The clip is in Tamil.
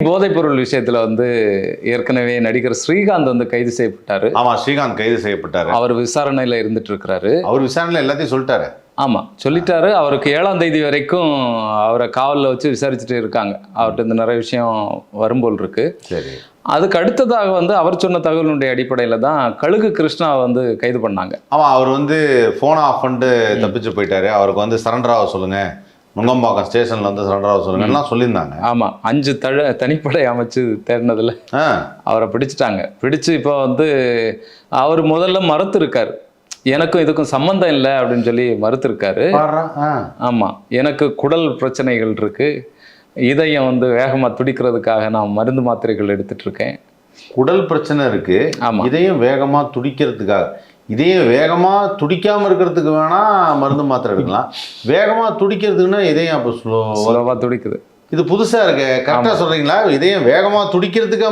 போதைப்பொருள் விஷயத்துல ஏற்கனவே நடிகர் ஸ்ரீகாந்த் கைது செய்யப்பட்டாரு. ஆமா, ஸ்ரீகாந்த் கைது செய்யப்பட்டாரு. அவர் விசாரணையில இருந்துட்டு இருக்கிறாரு. அவர் விசாரணையில எல்லாத்தையும் சொல்லிட்டாரு. ஆமா, சொல்லிட்டாரு. அவருக்கு 7ஆம் தேதி வரைக்கும் அவரை காவலில் வச்சு விசாரிச்சுட்டு இருக்காங்க. அவர்கிட்ட இந்த நிறைய விஷயம் வரும்போல் இருக்கு. சரி. அதுக்கு அடுத்ததாக அவர் சொன்ன தகவலுடைய அடிப்படையில் தான் கழுகு கிருஷ்ணாவை கைது பண்ணாங்க. ஆமா, அவர் ஃபோன் ஆஃப் பண்ணிட்டு தப்பிச்சு போயிட்டாரு. அவருக்கு சரண்டர் ஆக சொல்லுங்க, நுங்கம்பாக்கம் ஸ்டேஷன்ல சரண்டர் ஆக சொல்லுங்கலாம் சொல்லியிருந்தாங்க. ஆமா, 5 தனிப்படை அமைச்சு தேடினதுல அவரை பிடிச்சிட்டாங்க. பிடிச்சு இப்போ அவர் முதல்ல மறுத்து இருக்காரு, எனக்கும் இதுக்கும் சம்பந்தம் இல்லை அப்படின்னு சொல்லி மறுத்திருக்காரு. ஆமா, எனக்கு குடல் பிரச்சனைகள் இருக்கு, இதயம் வேகமா துடிக்கிறதுக்காக நான் மருந்து மாத்திரைகள் எடுத்துட்டு இருக்கேன். குடல் பிரச்சனை இருக்கு, இதயம் வேகமா துடிக்கிறதுக்காக. இதயம் வேகமா துடிக்காம இருக்கிறதுக்கு வேணா மருந்து மாத்திரை எடுக்கலாம், வேகமா துடிக்கிறதுக்குன்னா இதயம் அப்போ ஸ்லோவா துடிக்குது. இது புதுசா இருக்கு. கரெக்டா சொல்றீங்களா? இதயம் வேகமா துடிக்கிறதுக்கு